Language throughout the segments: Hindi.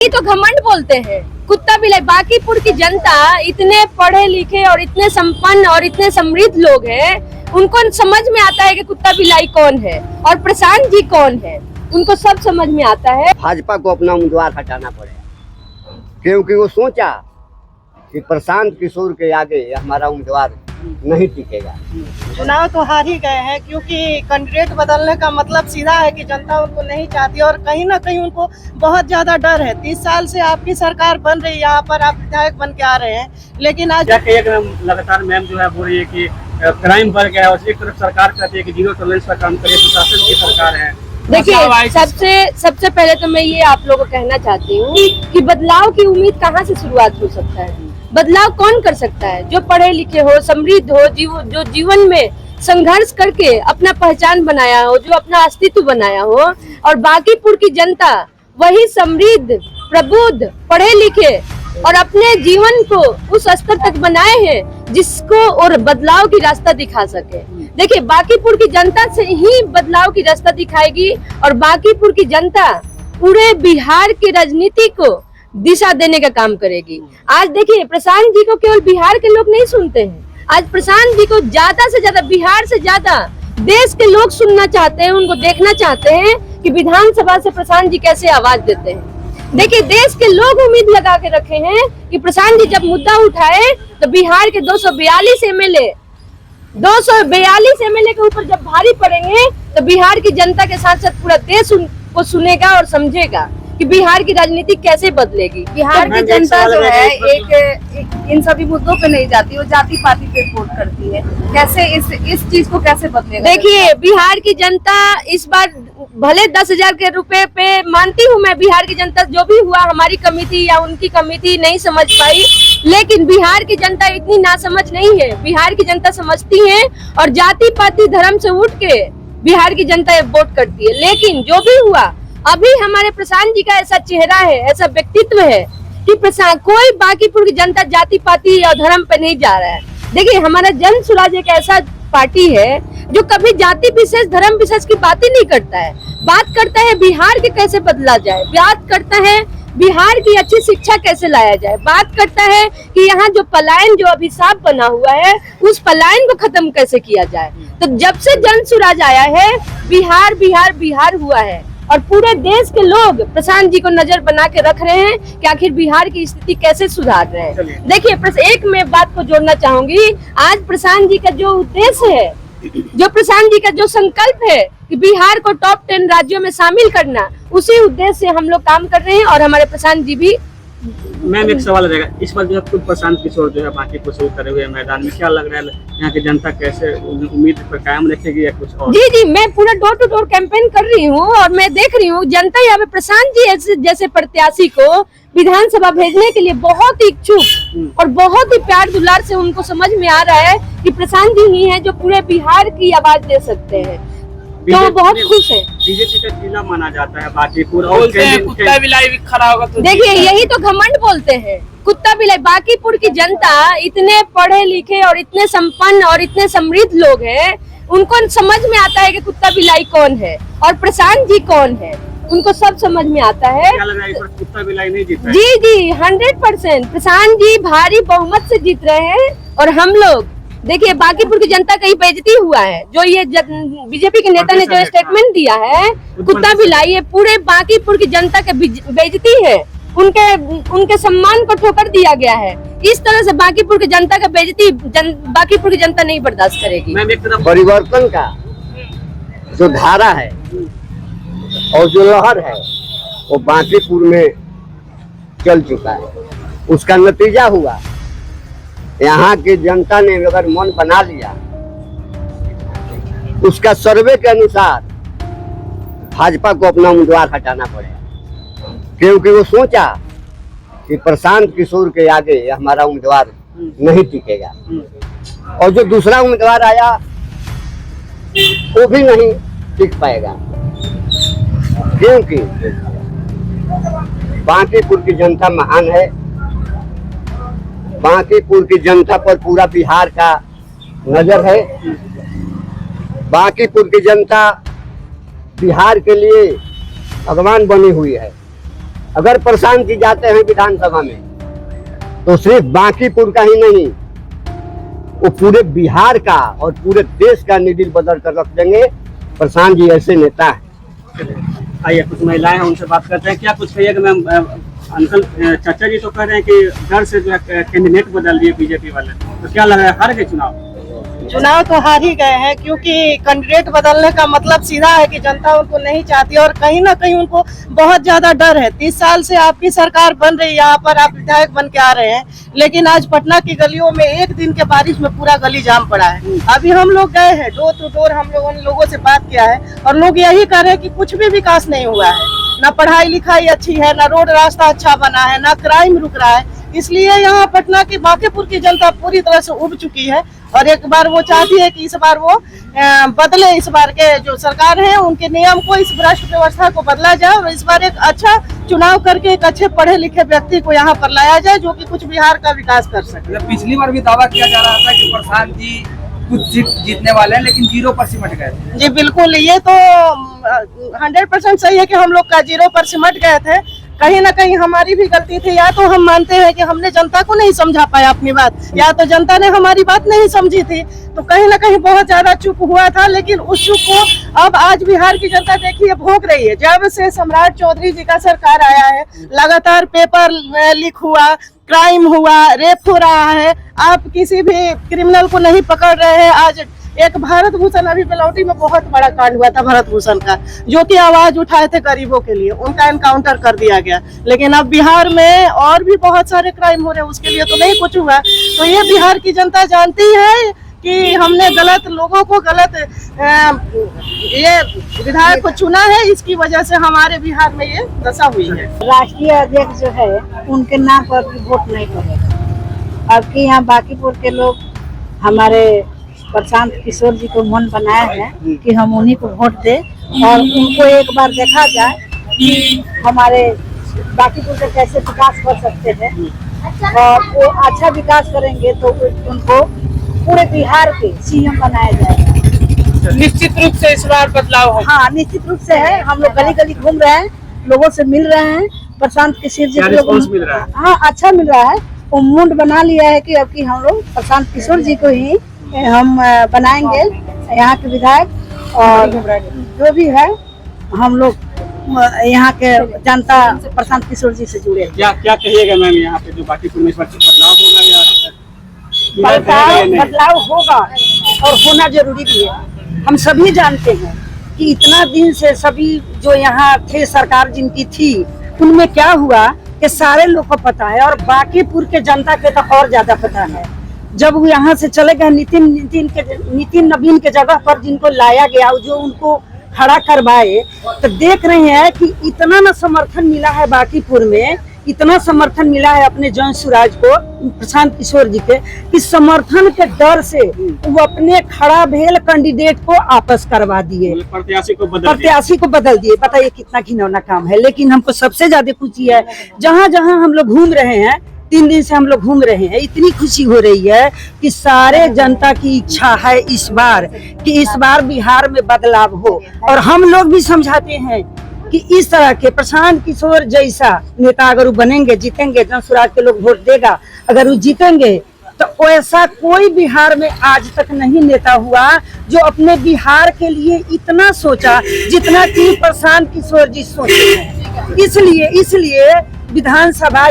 ये तो घमंड बोलते हैं, कुत्ता बिलाई। बांकीपुर की जनता इतने पढ़े लिखे और इतने संपन्न और इतने समृद्ध लोग हैं, उनको समझ में आता है कि कुत्ता बिलाई कौन है और प्रशांत जी कौन है, उनको सब समझ में आता है। भाजपा को अपना उम्मीदवार हटाना पड़ेगा, क्योंकि वो सोचा कि प्रशांत किशोर के आगे हमारा उम्मीदवार नहीं टिकेगा। चुनाव तो हार ही गए हैं, क्योंकि कैंडिडेट बदलने का मतलब सीधा है कि जनता उनको नहीं चाहती और कहीं ना कहीं उनको बहुत ज्यादा डर है। 30 साल से आपकी सरकार बन रही है, यहाँ पर आप विधायक बन के आ रहे हैं, लेकिन आज लगातार मैम जो है बोल रही है कि क्राइम बढ़ गया है और एक तरफ सरकार कहती है कि जीरो टॉलरेंस का काम करे, प्रशासन की सरकार है। देखिए, सबसे पहले तो मैं ये आप लोगों को कहना चाहती हूँ कि बदलाव की उम्मीद कहाँ से शुरुआत हो सकता है। बदलाव कौन कर सकता है? जो पढ़े लिखे हो, समृद्ध हो, जो जीवन में संघर्ष करके अपना पहचान बनाया हो, जो अपना अस्तित्व बनाया हो। और बांकीपुर की जनता वही समृद्ध, प्रबुद्ध, पढ़े लिखे और अपने जीवन को उस स्तर तक बनाए हैं जिसको और बदलाव की रास्ता दिखा सके। देखिए, बांकीपुर की जनता से ही बदलाव की रास्ता दिखाएगी और बांकीपुर की जनता पूरे बिहार की राजनीति को दिशा देने का काम करेगी। आज देखिए, प्रशांत जी को केवल बिहार के लोग नहीं सुनते हैं, आज प्रशांत जी को ज्यादा से ज्यादा, बिहार से ज्यादा देश के लोग सुनना चाहते हैं, उनको देखना चाहते हैं कि विधानसभा से प्रशांत जी कैसे आवाज देते हैं। देखिए, देश के लोग उम्मीद लगा के रखे हैं कि प्रशांत जी जब मुद्दा उठाए तो बिहार के 242 एमएलए के ऊपर जब भारी पड़ेंगे तो बिहार की जनता के साथ साथ पूरा देश उनको सुनेगा और समझेगा कि बिहार की राजनीति कैसे बदलेगी। बिहार की जनता जो है एक इन सभी मुद्दों पे नहीं जाती, वो जाति पाति पे वोट करती है। कैसे इस चीज को कैसे बदलेगा? देखिए, बिहार की जनता इस बार भले 10,000 के रुपए पे मानती हूँ मैं, बिहार की जनता जो भी हुआ, हमारी कमेटी या उनकी कमेटी नहीं समझ पाई, लेकिन बिहार की जनता इतनी नासमझ नहीं है। बिहार की जनता समझती है और जाति पाति धर्म से उठ के बिहार की जनता वोट करती है। लेकिन जो भी हुआ, अभी हमारे प्रशांत जी का ऐसा चेहरा है, ऐसा व्यक्तित्व है कि कोई बांकीपुर की जनता जाति पाति और धर्म पे नहीं जा रहा है। देखिए, हमारा जन स्वराज एक ऐसा पार्टी है जो कभी जाति विशेष, धर्म विशेष की बात ही नहीं करता है। बात करता है बिहार के कैसे बदला जाए, बात करता है बिहार की अच्छी शिक्षा कैसे लाया जाए, बात करता है कि यहाँ जो पलायन, जो अभिशाप बना हुआ है, उस पलायन को खत्म कैसे किया जाए। तो जब से जन स्वराज आया है, बिहार बिहार बिहार हुआ है और पूरे देश के लोग प्रशांत जी को नजर बना के रख रहे हैं कि आखिर बिहार की स्थिति कैसे सुधार रहे हैं। देखिए, एक मैं बात को जोड़ना चाहूंगी, आज प्रशांत जी का जो उद्देश्य है, जो प्रशांत जी का जो संकल्प है कि बिहार को टॉप 10 राज्यों में शामिल करना, उसी उद्देश्य से हम लोग काम कर रहे हैं और हमारे प्रशांत जी भी। मैम, एक सवाल रहेगा, इस बार जो है खुद प्रशांत किशोर जो है बांकीपुर से उतरे हुए मैदान में, क्या लग रहा है यहाँ की जनता कैसे उम्मीद पर कायम रखेगी या कुछ और? जी, मैं पूरा डोर टू डोर कैंपेन कर रही हूँ और मैं देख रही हूँ जनता यहाँ पे प्रशांत जी जैसे प्रत्याशी को विधानसभा भेजने के लिए बहुत इच्छुक और बहुत ही प्यार दुलार से उनको समझ में आ रहा है कि प्रशांत जी ही हैं जो पूरे बिहार की आवाज दे सकते हैं। तो बहुत खुश है। बीजेपी का जिला माना जाता है बांकीपुर और कुत्ता बिलाई भी खड़ा होगा तो देखिए, यही तो घमंड बोलते हैं, कुत्ता बिलाई। बांकीपुर की जनता इतने पढ़े लिखे और इतने संपन्न और इतने समृद्ध लोग हैं, उनको समझ में आता है कि कुत्ता बिलाई कौन है और प्रशांत जी कौन है, उनको सब समझ में आता है। क्या लग रहा है इस बार कुत्ता बिलाई नहीं जीत रहा है? जी 100% प्रशांत जी भारी बहुमत से जीत रहे हैं। और हम लोग देखिए, बांकीपुर की जनता का ही बेइज्जती हुआ है। जो ये बीजेपी के नेता ने जो स्टेटमेंट दिया है, कुत्ता बिलाई, ये पूरे बांकीपुर की जनता का बेइज्जती है। उनके सम्मान को ठोकर दिया गया है। इस तरह से बांकीपुर की जनता का बेइज्जती बांकीपुर की जनता नहीं बर्दाश्त करेगी। परिवर्तन का जो धारा है और जो लहर है, वो बांकीपुर में चल चुका है। उसका नतीजा हुआ, यहाँ की जनता ने अगर मन बना लिया, उसका सर्वे के अनुसार भाजपा को अपना उम्मीदवार हटाना पड़ेगा, क्योंकि वो सोचा कि प्रशांत किशोर के आगे हमारा उम्मीदवार नहीं टिकेगा। और जो दूसरा उम्मीदवार आया वो भी नहीं टिक पाएगा, क्योंकि बांकीपुर की जनता महान है। बांकीपुर की जनता पर पूरा बिहार का नजर है। बांकीपुर की जनता बिहार के लिए भगवान बनी हुई है। अगर प्रशांत जी जाते हैं विधानसभा में तो सिर्फ बांकीपुर का ही नहीं, वो पूरे बिहार का और पूरे देश का निधि बदल कर रख देंगे। प्रशांत जी ऐसे नेता है। आइए कुछ महिलाएं हैं, उनसे बात करते हैं। क्या कुछ कहिएगा मैम? अंकल चाचा जी तो कह रहे हैं कि डर से जो है कैंडिडेट बदल दिए बीजेपी वाले, तो क्या लग रहा है हार गए चुनाव तो हार ही गए हैं, क्योंकि कैंडिडेट बदलने का मतलब सीधा है कि जनता उनको नहीं चाहती और कहीं ना कहीं उनको बहुत ज्यादा डर है। 30 साल से आपकी सरकार बन रही है, यहाँ पर आप विधायक बन के आ रहे हैं, लेकिन आज पटना की गलियों में एक दिन के बारिश में पूरा गली जाम पड़ा है। अभी हम लोग गए हैं डोर टू डोर, हम लोगों ने लोगों से बात किया है और लोग यही कह रहे हैं कि कुछ भी विकास नहीं हुआ है, ना पढ़ाई लिखाई अच्छी है, ना रोड रास्ता अच्छा बना है, ना क्राइम रुक रहा है। इसलिए यहाँ पटना की बांकीपुर की जनता पूरी तरह से उब चुकी है और एक बार वो चाहती है कि इस बार वो बदले, इस बार के जो सरकार है उनके नियम को, इस भ्रष्ट व्यवस्था को बदला जाए और इस बार एक अच्छा चुनाव करके एक अच्छे पढ़े लिखे व्यक्ति को यहाँ पर लाया जाए जो कि कुछ बिहार का विकास कर सके। पिछली बार भी दावा किया जा रहा था कि प्रशांत जी कुछ सीट जीतने वाले हैं, लेकिन 0 पर सिमट गए। जी बिल्कुल, ये तो 100% सही है कि हम लोग का 0 पर सिमट गए थे। कहीं ना कहीं हमारी भी गलती थी, या तो हम मानते हैं कि हमने जनता को नहीं समझा पाया अपनी बात, या तो जनता ने हमारी बात नहीं समझी थी, तो कहीं ना कहीं बहुत ज्यादा चूक हुआ था। लेकिन उस चूक को अब आज बिहार की जनता देखिए भोग रही है। जब से सम्राट चौधरी जी का सरकार आया है, लगातार पेपर लीक हुआ, क्राइम हुआ, रेप हो रहा है, आप किसी भी क्रिमिनल को नहीं पकड़ रहे हैं। आज एक भारत भूषण, अभी बेलौटी में बहुत बड़ा कांड हुआ था भारत भूषण का, जो कि आवाज उठाए थे गरीबों के लिए, उनका एनकाउंटर कर दिया गया। लेकिन अब बिहार में और भी बहुत सारे क्राइम हो रहे हैं, उसके लिए तो नहीं कुछ हुआ। तो ये बिहार की जनता जानती है कि हमने गलत लोगों को, गलत ये विधायक को चुना है, इसकी वजह से हमारे बिहार में ये दशा हुई है। राष्ट्रीय अध्यक्ष जो है उनके नाम पर भी वोट नहीं करेगा। अब की यहाँ बांकीपुर के लोग हमारे प्रशांत किशोर जी को मन बनाया है कि हम उन्हीं को वोट दें और उनको एक बार देखा जाए कि हमारे बांकीपुर का कैसे विकास कर सकते हैं, और वो अच्छा विकास करेंगे तो उनको पूरे बिहार के सीएम बनाया जाएगा। निश्चित रूप से इस बार बदलाव है। हाँ, निश्चित रूप से है। हम लोग गली गली घूम रहे हैं, लोगों से मिल रहे हैं। प्रशांत किशोर जी को हाँ अच्छा मिल रहा है। वो मुंड बना लिया है कि अब की हम लोग प्रशांत किशोर जी को ही हम बनाएंगे यहाँ के विधायक, और जो भी है हम लोग यहाँ के जनता प्रशांत किशोर जी से जुड़े। क्या क्या कहिएगा मैम, यहाँ पे जो बांकीपुर में इस बार बदलाव होगा या बदलाव होगा और होना जरूरी भी है। हम सभी जानते हैं कि इतना दिन से सभी जो यहाँ थे, सरकार जिनकी थी, उनमें क्या हुआ कि सारे लोग को पता है और बांकीपुर के जनता के तो और ज्यादा पता है। जब वो यहाँ से चले गए नितिन नवीन के जगह पर जिनको लाया गया, जो उनको खड़ा करवाए, तो देख रहे हैं कि इतना न समर्थन मिला है बांकीपुर में, इतना समर्थन मिला है अपने जन सुराज को, प्रशांत किशोर जी के, कि समर्थन के डर से वो अपने खड़ा भेल कैंडिडेट को आपस करवा दिए, प्रत्याशी को बदल दिए। बताइए कितना घिनौना काम है। लेकिन हमको सबसे ज्यादा खुशी है, जहाँ जहाँ हम लोग घूम रहे हैं, 3 दिन से हम लोग घूम रहे हैं, इतनी खुशी हो रही है कि सारे जनता की इच्छा है इस बार कि इस बार बिहार में बदलाव हो। और हम लोग भी समझाते हैं कि इस तरह के प्रशांत किशोर जैसा नेता अगर वो बनेंगे, जीतेंगे, जन सुराज के लोग वोट देगा, अगर वो जीतेंगे तो ऐसा कोई बिहार में आज तक नहीं नेता हुआ जो अपने बिहार के लिए इतना सोचा जितना कि प्रशांत किशोर जी सोचे हैं। इसलिए विधानसभा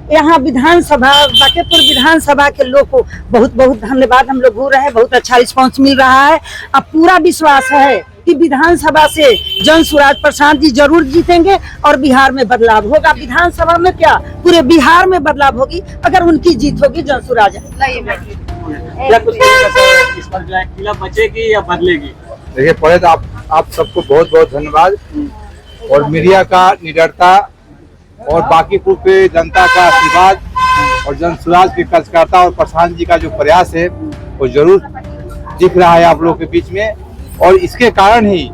यहाँ विधानसभा, बांकीपुर विधानसभा के लोग को बहुत बहुत धन्यवाद हम लोग हो रहे हैं। बहुत अच्छा रिस्पांस मिल रहा है। अब पूरा विश्वास है कि विधानसभा से जन सुराज प्रशांत जी जरूर जीतेंगे और बिहार में बदलाव होगा। विधानसभा में क्या, पूरे बिहार में बदलाव होगी अगर उनकी जीत होगी। जन सुराज क्या कुछ इस पर जो है किला बचेगी या बदलेगी? देखिए, पहले तो आप सबको बहुत बहुत धन्यवाद, और मीडिया का निडरता और बांकीपुर पे जनता का आशीर्वाद और जन सुराज के कार्यकर्ता और प्रशांत जी का जो प्रयास है वो जरूर दिख रहा है आप लोगों के बीच में। और इसके कारण ही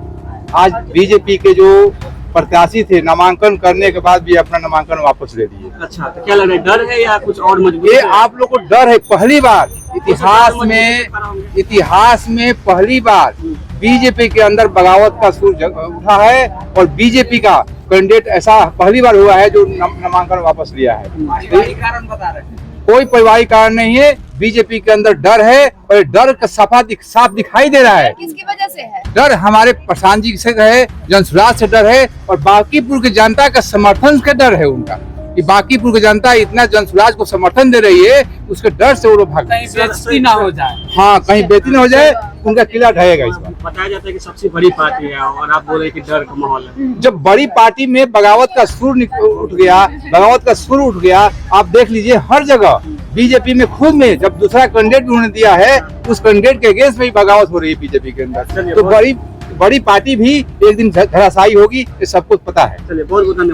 आज बीजेपी के जो प्रत्याशी थे, नामांकन करने के बाद भी अपना नामांकन वापस ले लिए। अच्छा, तो क्या लग रहा है, डर है या कुछ और मजबूरी? ये आप लोग को डर है। पहली बार इतिहास में पहली बार बीजेपी के अंदर बगावत का सुर उठा है और बीजेपी का कैंडिडेट ऐसा पहली बार हुआ है जो नामांकन वापस लिया है। पारिवारिक कारण बता रहे हैं। कोई पारिवारिक कारण नहीं है, बीजेपी के अंदर डर है और ये डर का साफ दिखाई दे रहा है। किसकी वजह से है? डर हमारे प्रशांत जी से है, जनसुराज से डर है और बांकीपुर की जनता का समर्थन का डर है उनका, कि बांकीपुर की जनता इतना जनसुराज को समर्थन दे रही है, उसके डर से वो लोग भाग कहीं बेइज्जती ना हो जाए। हाँ, कहीं बेइज्जती ना हो जाए, उनका किला ढहेगा इस बार। बताया जाता है कि सबसे बड़ी पार्टी है और आप बोल रहे हैं कि डर का माहौल है। जब बड़ी पार्टी में बगावत का सुर उठ गया, आप देख लीजिए हर जगह बीजेपी में खुद में जब दूसरा कैंडिडेट उन्होंने दिया है, उस कैंडिडेट के अगेंस्ट में ही बगावत हो रही है बीजेपी के अंदर। तो बड़ी पार्टी भी एक दिन धराशायी होगी, ये सबको पता है। चलिए, बहुत बहुत धन्यवाद।